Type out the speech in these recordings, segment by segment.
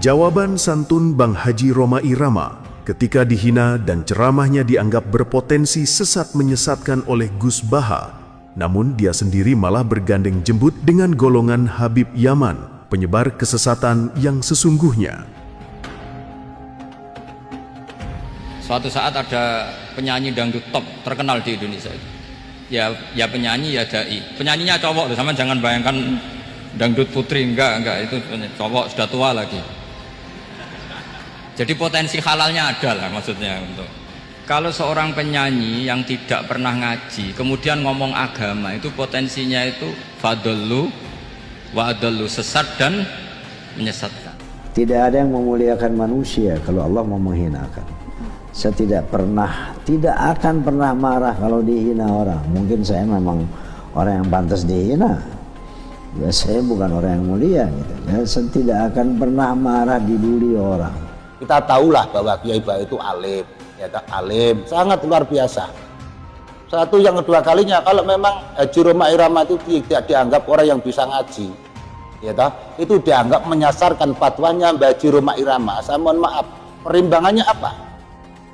Jawaban santun Bang Haji Roma Irama ketika dihina dan ceramahnya dianggap berpotensi sesat menyesatkan oleh Gus Baha, namun dia sendiri malah bergandeng jembut dengan golongan Habib Yaman, penyebar kesesatan yang sesungguhnya. Suatu saat ada penyanyi dangdut top terkenal di Indonesia. Ya penyanyi, ya dai. Penyanyinya cowok, sama jangan bayangkan dangdut putri, enggak, itu cowok sudah tua lagi. Jadi potensi halalnya ada lah maksudnya. Untuk kalau seorang penyanyi yang tidak pernah ngaji kemudian ngomong agama, itu potensinya itu fadallu wa adallu, sesat dan menyesatkan. Tidak ada yang memuliakan manusia kalau Allah mau menghinakan. Saya tidak akan pernah marah kalau dihina orang. Mungkin saya memang orang yang pantas dihina. Ya, saya bukan orang yang mulia gitu. Ya, saya tidak akan pernah marah dibully orang. Kita tahulah bahwa Kiai Baik itu alim, ya alim, sangat luar biasa. Satu, yang kedua kalinya, kalau memang Haji Roma Irama itu tidak dianggap orang yang bisa ngaji, ya itu dianggap menyasarkan fatwanya Mbak Haji Roma Irama. Saya mohon maaf, perimbangannya apa?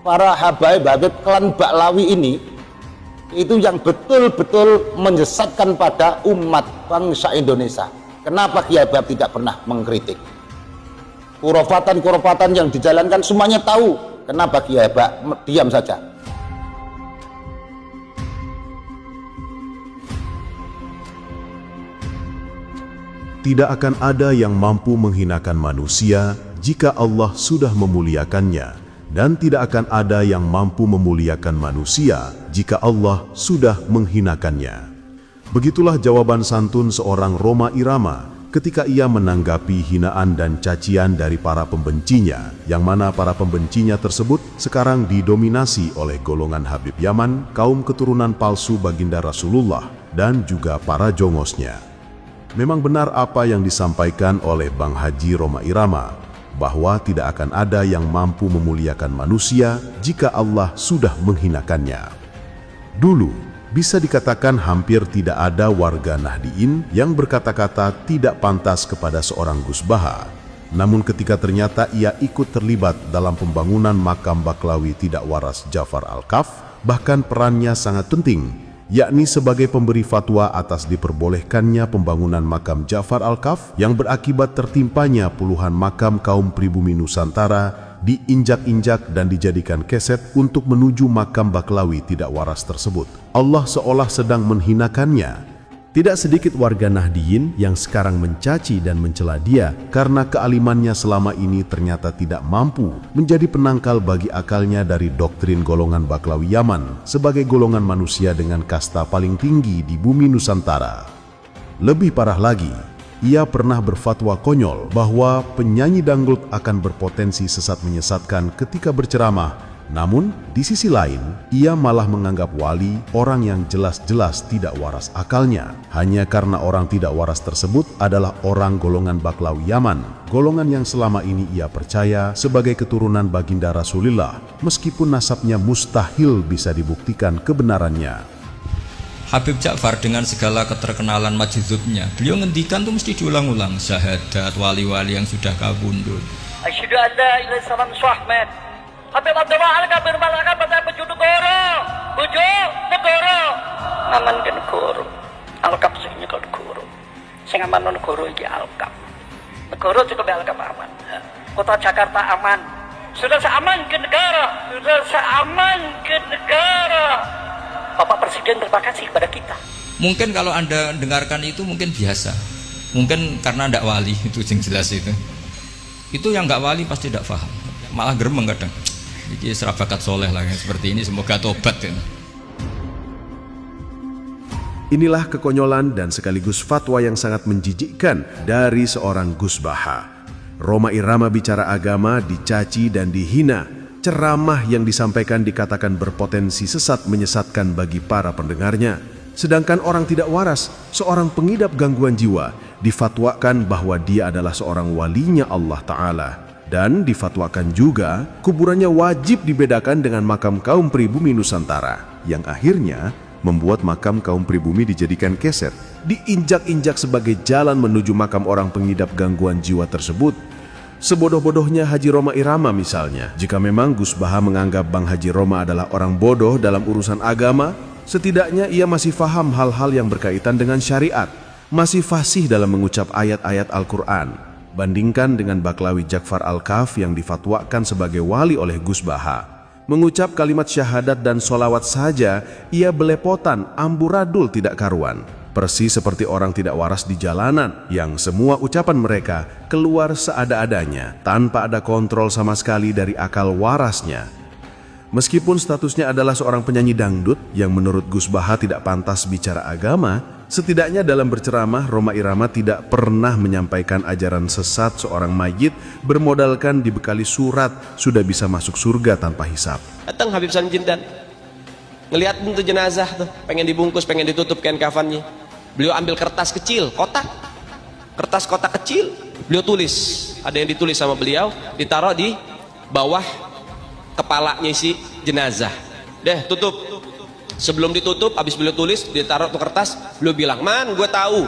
Para habaib klan Baklawi ini itu yang betul-betul menyesatkan pada umat bangsa Indonesia. Kenapa Kiai Baik tidak pernah mengkritik? Kurofatan yang dijalankan semuanya tahu. Kenapa Kiai Baik diam saja? Tidak akan ada yang mampu menghinakan manusia jika Allah sudah memuliakannya, dan tidak akan ada yang mampu memuliakan manusia jika Allah sudah menghinakannya. Begitulah jawaban santun seorang Roma Irama ketika ia menanggapi hinaan dan cacian dari para pembencinya, yang mana para pembencinya tersebut sekarang didominasi oleh golongan Habib Yaman, kaum keturunan palsu baginda Rasulullah, dan juga para jongosnya. Memang benar apa yang disampaikan oleh Bang Haji Roma Irama, bahwa tidak akan ada yang mampu memuliakan manusia jika Allah sudah menghinakannya. Dulu, bisa dikatakan hampir tidak ada warga Nahdliyin yang berkata-kata tidak pantas kepada seorang Gus Baha. Namun ketika ternyata ia ikut terlibat dalam pembangunan makam Baklawi tidak waras Ja'far Al-Kaf, bahkan perannya sangat penting, yakni sebagai pemberi fatwa atas diperbolehkannya pembangunan makam Ja'far Al-Kaf yang berakibat tertimpanya puluhan makam kaum pribumi Nusantara diinjak-injak dan dijadikan keset untuk menuju makam Baklawi tidak waras tersebut. Allah seolah sedang menghinakannya. Tidak sedikit warga Nahdliyin yang sekarang mencaci dan mencela dia karena kealimannya selama ini ternyata tidak mampu menjadi penangkal bagi akalnya dari doktrin golongan Baklawi Yaman sebagai golongan manusia dengan kasta paling tinggi di bumi Nusantara. Lebih parah lagi, ia pernah berfatwa konyol bahwa penyanyi dangdut akan berpotensi sesat menyesatkan ketika berceramah. Namun, di sisi lain, ia malah menganggap wali orang yang jelas-jelas tidak waras akalnya. Hanya karena orang tidak waras tersebut adalah orang golongan Baklawi Yaman, golongan yang selama ini ia percaya sebagai keturunan baginda Rasulullah, meskipun nasabnya mustahil bisa dibuktikan kebenarannya. Habib Ja'far dengan segala keterkenalan majdzubnya, beliau ngendikan tuh mesti diulang-ulang syahadat wali-wali yang sudah kabundut. Asyhadu an la ilaha illallah. Habib Abdullah Al-Kabir Malaka pada Beju Negoro. Aman ke negoro. Al-Kab sing nyekel negoro. Sing aman negoro iki Al-Kab. Negoro cukup Al-Kab aman. Kota Jakarta aman. Sudah seaman ke negara. Bapak Presiden terima kasih kepada kita. Mungkin kalau Anda dengarkan itu mungkin biasa. Mungkin karena ndak wali itu yang jelas itu. Itu yang nggak wali pasti tidak paham. Malah geremeng kadang. Jadi serabakat soleh lah yang seperti ini, semoga tobat ya. Inilah kekonyolan dan sekaligus fatwa yang sangat menjijikkan dari seorang Gus Baha. Roma Irama bicara agama dicaci dan dihina. Ceramah yang disampaikan dikatakan berpotensi sesat menyesatkan bagi para pendengarnya. Sedangkan orang tidak waras, seorang pengidap gangguan jiwa, difatwakan bahwa dia adalah seorang walinya Allah Ta'ala. Dan difatwakan juga kuburannya wajib dibedakan dengan makam kaum pribumi Nusantara, yang akhirnya membuat makam kaum pribumi dijadikan keset, diinjak-injak sebagai jalan menuju makam orang pengidap gangguan jiwa tersebut. Sebodoh-bodohnya Haji Roma Irama misalnya, jika memang Gus Baha menganggap Bang Haji Roma adalah orang bodoh dalam urusan agama, setidaknya ia masih faham hal-hal yang berkaitan dengan syariat, masih fasih dalam mengucap ayat-ayat Al-Quran. Bandingkan dengan Baklawi Jakfar Al-Kaf yang difatwakan sebagai wali oleh Gus Baha. Mengucap kalimat syahadat dan solawat saja, ia belepotan, amburadul tidak karuan. Persis seperti orang tidak waras di jalanan, yang semua ucapan mereka keluar seada-adanya, tanpa ada kontrol sama sekali dari akal warasnya. Meskipun statusnya adalah seorang penyanyi dangdut yang menurut Gus Baha tidak pantas bicara agama, setidaknya dalam berceramah Roma Irama tidak pernah menyampaikan ajaran sesat seorang mayit bermodalkan dibekali surat sudah bisa masuk surga tanpa hisab. Datang Habib Sanjindan, ngelihat bentuk jenazah tuh, pengen dibungkus, pengen ditutup kain kafannya. Beliau ambil kertas kecil, kertas kotak kecil, beliau tulis, ada yang ditulis sama beliau, ditaruh di bawah kepalanya si jenazah. Deh, tutup. Sebelum ditutup, habis beliau tulis, ditaruh tuh kertas, beliau bilang, "Man, gue tahu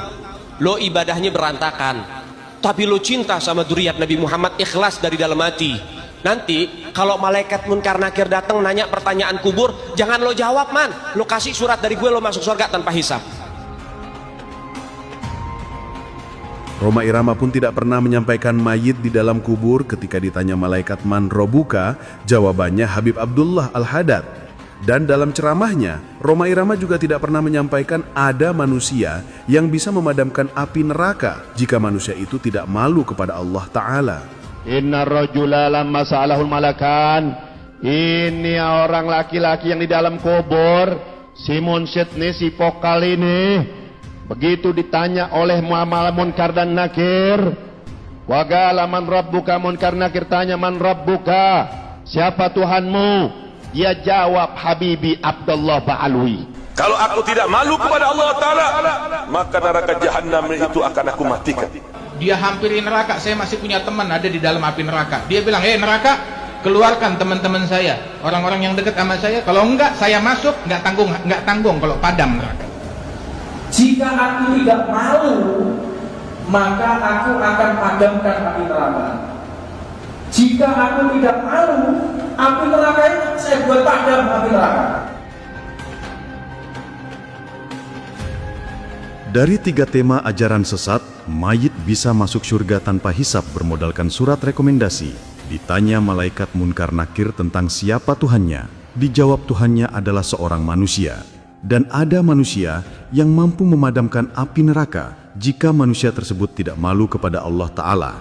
lo ibadahnya berantakan, tapi lo cinta sama dzurriyyat Nabi Muhammad, ikhlas dari dalam hati. Nanti kalau malaikat munkar nakir datang nanya pertanyaan kubur, jangan lo jawab, man. Lo kasih surat dari gue, lo masuk surga tanpa hisab." Roma Irama pun tidak pernah menyampaikan mayit di dalam kubur. Ketika ditanya malaikat man robuka, jawabannya Habib Abdullah Al-Haddad. Dan dalam ceramahnya, Roma Irama juga tidak pernah menyampaikan ada manusia yang bisa memadamkan api neraka jika manusia itu tidak malu kepada Allah Ta'ala. Inna rajula lamma sa'alahul malakan. Ini orang laki-laki yang di dalam kubur, si munsyid nih, si vokal ini, begitu ditanya oleh Muhammad Munkar dan Nakir, wagala man rabbuka, Munkar Nakir tanya man rabbuka, siapa Tuhanmu? Dia jawab, Habibi Abdullah Ba'alwi. Kalau aku tidak malu kepada Allah Ta'ala, maka neraka Jahannam itu akan aku matikan. Dia hampiri neraka. Saya masih punya teman ada di dalam api neraka. Dia bilang, neraka, keluarkan teman-teman saya, orang-orang yang dekat sama saya. Kalau enggak, saya masuk, enggak tanggung kalau padam neraka. Jika aku tidak malu, maka aku akan padamkan api neraka. Jika aku tidak malu, api neraka itu saya buat padam api neraka. Dari 3 tema ajaran sesat, mayit bisa masuk surga tanpa hisab bermodalkan surat rekomendasi. Ditanya malaikat Munkar Nakir tentang siapa Tuhannya, dijawab Tuhannya adalah seorang manusia. Dan ada manusia yang mampu memadamkan api neraka jika manusia tersebut tidak malu kepada Allah Ta'ala.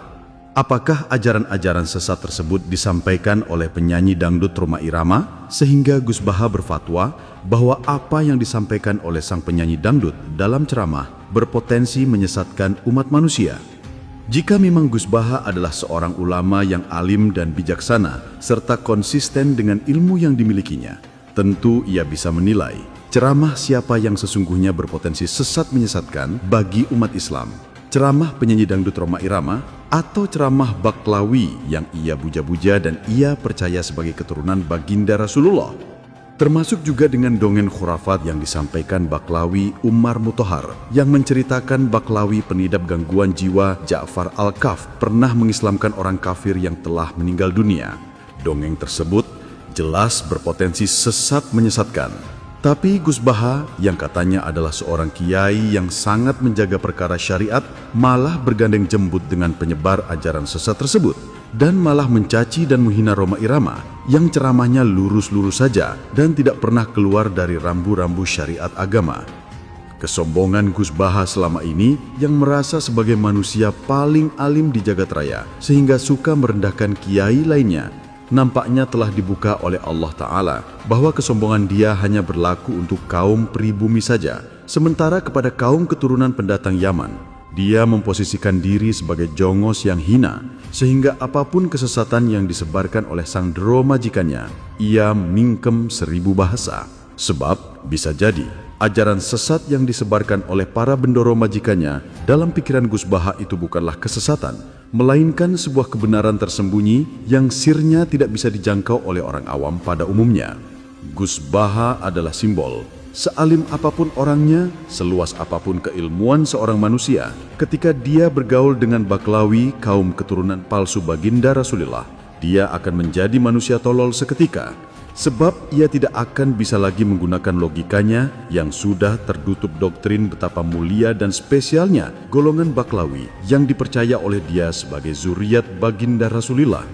Apakah ajaran-ajaran sesat tersebut disampaikan oleh penyanyi dangdut Roma Irama sehingga Gus Baha berfatwa bahwa apa yang disampaikan oleh sang penyanyi dangdut dalam ceramah berpotensi menyesatkan umat manusia? Jika memang Gus Baha adalah seorang ulama yang alim dan bijaksana serta konsisten dengan ilmu yang dimilikinya, tentu ia bisa menilai ceramah siapa yang sesungguhnya berpotensi sesat menyesatkan bagi umat Islam. Ceramah penyanyi dangdut Roma Irama atau ceramah Baklawi yang ia buja-buja dan ia percaya sebagai keturunan baginda Rasulullah. Termasuk juga dengan dongeng khurafat yang disampaikan Baklawi Umar Mutahar yang menceritakan Baklawi penidap gangguan jiwa Ja'far Al-Kaf pernah mengislamkan orang kafir yang telah meninggal dunia. Dongeng tersebut jelas berpotensi sesat menyesatkan. Tapi Gus Baha yang katanya adalah seorang kiai yang sangat menjaga perkara syariat malah bergandeng jembut dengan penyebar ajaran sesat tersebut dan malah mencaci dan menghina Roma Irama yang ceramahnya lurus-lurus saja dan tidak pernah keluar dari rambu-rambu syariat agama. Kesombongan Gus Baha selama ini yang merasa sebagai manusia paling alim di jagat raya sehingga suka merendahkan kiai lainnya nampaknya telah dibuka oleh Allah Ta'ala bahwa kesombongan dia hanya berlaku untuk kaum pribumi saja, sementara kepada kaum keturunan pendatang Yaman, dia memposisikan diri sebagai jongos yang hina, sehingga apapun kesesatan yang disebarkan oleh sang dero majikannya, ia mingkem 1000 bahasa. Sebab bisa jadi ajaran sesat yang disebarkan oleh para bendoro majikannya dalam pikiran Gus Baha itu bukanlah kesesatan, melainkan sebuah kebenaran tersembunyi yang sirnya tidak bisa dijangkau oleh orang awam pada umumnya. Gus Baha adalah simbol Sealim apapun orangnya, seluas apapun keilmuan seorang manusia, ketika dia bergaul dengan Baklawi, kaum keturunan palsu baginda Rasulullah, dia akan menjadi manusia tolol seketika. Sebab ia tidak akan bisa lagi menggunakan logikanya yang sudah tertutup doktrin betapa mulia dan spesialnya golongan Baklawi yang dipercaya oleh dia sebagai zuriat baginda Rasulullah.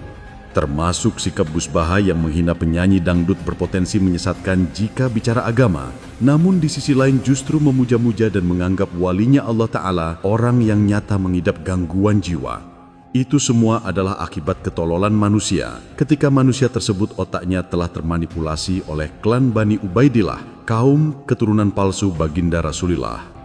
Termasuk sikap Gus Baha yang menghina penyanyi dangdut berpotensi menyesatkan jika bicara agama, namun di sisi lain justru memuja-muja dan menganggap walinya Allah Ta'ala orang yang nyata mengidap gangguan jiwa. Itu semua adalah akibat ketololan manusia ketika manusia tersebut otaknya telah termanipulasi oleh klan Bani Ubaidillah, kaum keturunan palsu baginda Rasulullah.